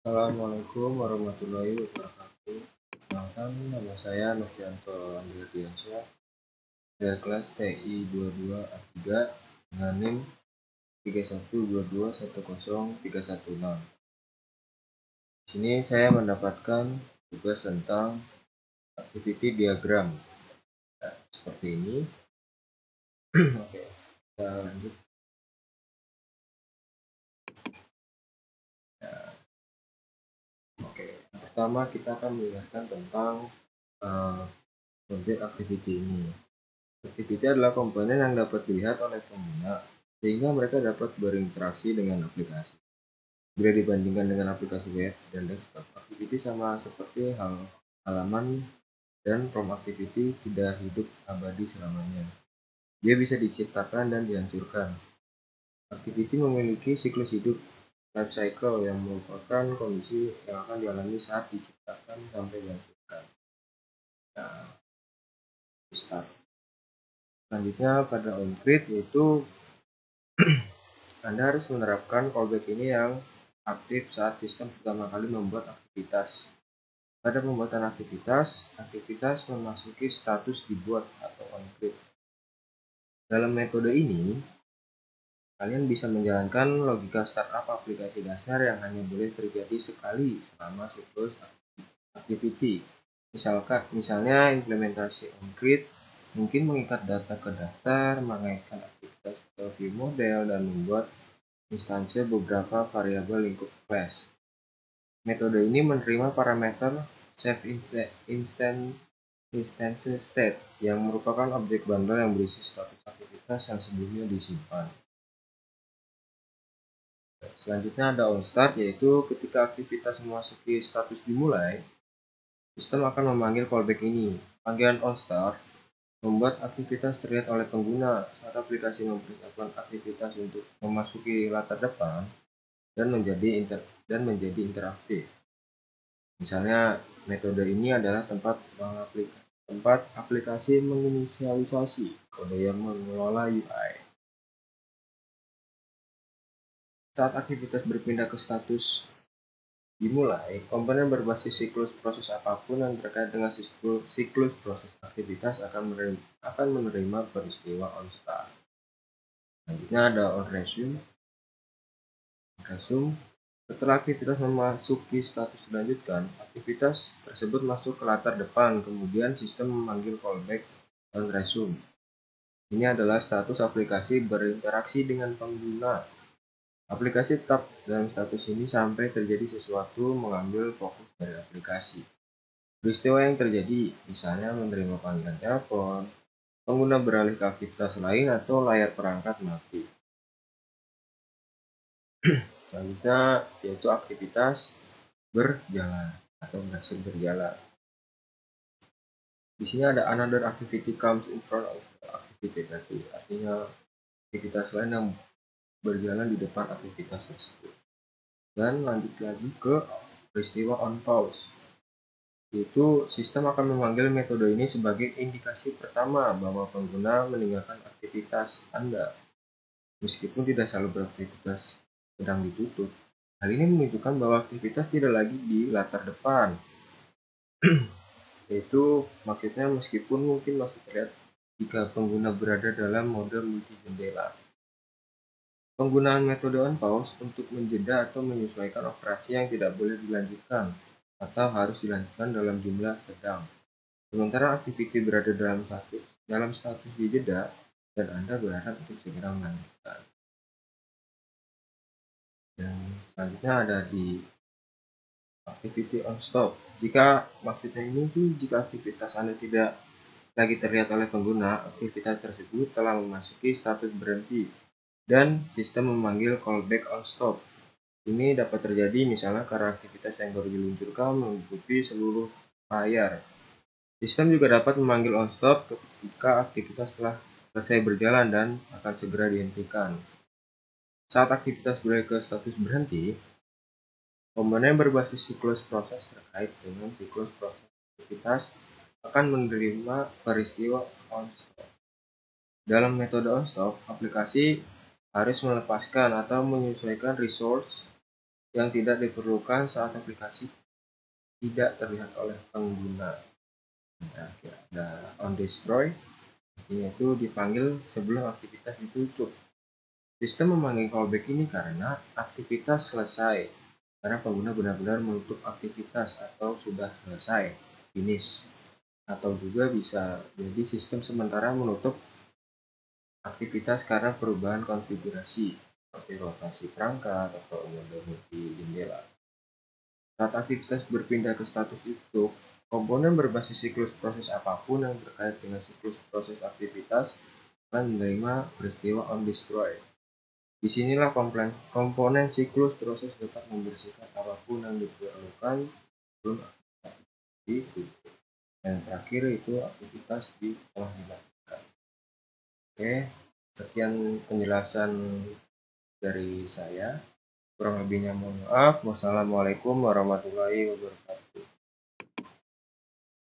Assalamualaikum warahmatullahi wabarakatuh. Perkenalkan, nama saya Novianto Andriansyah dari kelas TI 22A3 dengan NIM 3122103116. Di sini saya mendapatkan tugas tentang activity diagram. Nah, seperti ini. Oke, kita lanjut. Oke, pertama kita akan menjelaskan tentang objek activity ini. Activity adalah komponen yang dapat dilihat oleh pengguna, sehingga mereka dapat berinteraksi dengan aplikasi. Bila dibandingkan dengan aplikasi web dan desktop, activity sama seperti halaman dan from activity tidak hidup abadi selamanya. Dia bisa diciptakan dan dihancurkan. Activity memiliki siklus hidup life cycle yang merupakan kondisi yang akan dialami saat diciptakan sampai dihancurkan. Nah, start. Selanjutnya pada onCreate, yaitu Anda harus menerapkan callback ini yang aktif saat sistem pertama kali membuat aktivitas. Pada pembuatan aktivitas memasuki status dibuat atau onCreate. Dalam metode ini, kalian bisa menjalankan logika startup aplikasi dasar yang hanya boleh terjadi sekali selama siklus activity. Misalnya implementasi onCreate mungkin mengikat data ke daftar, mengaitkan aktivitas ke view model, dan membuat instansi beberapa variabel lingkup class. Metode ini menerima parameter save state yang merupakan objek bundle yang berisi status aktivitas yang sebelumnya disimpan. Selanjutnya ada onStart, yaitu ketika aktivitas memasuki status dimulai, sistem akan memanggil callback ini. Panggilan onStart membuat aktivitas terlihat oleh pengguna saat aplikasi mempersiapkan aktivitas untuk memasuki latar depan dan menjadi interaktif. Misalnya, metode ini adalah tempat aplikasi menginisialisasi kode yang mengelola UI. Saat aktivitas berpindah ke status dimulai, komponen berbasis siklus proses apapun yang terkait dengan siklus proses aktivitas akan menerima peristiwa onStart. Selanjutnya ada onResume. Setelah aktivitas memasuki status dilanjutkan, aktivitas tersebut masuk ke latar depan, kemudian sistem memanggil callback onResume. Ini adalah status aplikasi berinteraksi dengan pengguna. Aplikasi tetap dalam status ini sampai terjadi sesuatu mengambil fokus dari aplikasi. Peristiwa yang terjadi, misalnya menerima panggilan telepon, pengguna beralih ke aktivitas lain, atau layar perangkat mati. Selanjutnya yaitu aktivitas berjalan atau berhasil berjalan. Di sini ada another activity comes in front of the activity, berarti artinya aktivitas lain yang berjalan di depan aktivitas tersebut. Dan lanjut lagi ke peristiwa on pause, yaitu sistem akan memanggil metode ini sebagai indikasi pertama bahwa pengguna meninggalkan aktivitas Anda. Meskipun tidak selalu beraktivitas sedang ditutup, hal ini menunjukkan bahwa aktivitas tidak lagi di latar depan. Yaitu maksudnya meskipun mungkin masih terlihat jika pengguna berada dalam mode multi jendela. Penggunaan metode on pause untuk menjeda atau menyesuaikan operasi yang tidak boleh dilanjutkan atau harus dilanjutkan dalam jumlah sedang. Sementara aktiviti berada dalam status dijeda dan Anda berharap untuk segera melanjutkan. Dan selanjutnya ada di activity on stop. Maksudnya ini jika aktivitas Anda tidak lagi terlihat oleh pengguna, aktivitas tersebut telah memasuki status berhenti dan sistem memanggil callback on stop. Ini dapat terjadi misalnya karena aktivitas yang baru diluncurkan menutupi seluruh layar. Sistem juga dapat memanggil on stop ketika aktivitas telah selesai berjalan dan akan segera dihentikan. Saat aktivitas beralih ke status berhenti, komponen berbasis siklus proses terkait dengan siklus proses aktivitas akan menerima peristiwa on stop. Dalam metode on stop, aplikasi harus melepaskan atau menyesuaikan resource yang tidak diperlukan saat aplikasi tidak terlihat oleh pengguna. Ada on destroy, yaitu dipanggil sebelum aktivitas ditutup. Sistem memanggil callback ini karena aktivitas selesai, karena pengguna benar-benar menutup aktivitas atau sudah selesai, finish. Atau juga bisa jadi sistem sementara menutup aktivitas karena perubahan konfigurasi, seperti rotasi perangkat atau modifikasi jendela. Saat aktivitas berpindah ke status tutup, komponen berbasis siklus proses apapun yang terkait dengan siklus proses aktivitas akan menerima peristiwa on destroy. Disinilah komponen siklus proses dapat membersihkan apapun yang diperlukan sebelum aktivitas ditutup. Dan terakhir itu aktivitas telah dilakukan. Oke, sekian penjelasan dari saya. Kurang lebihnya mohon maaf. Wassalamualaikum warahmatullahi wabarakatuh.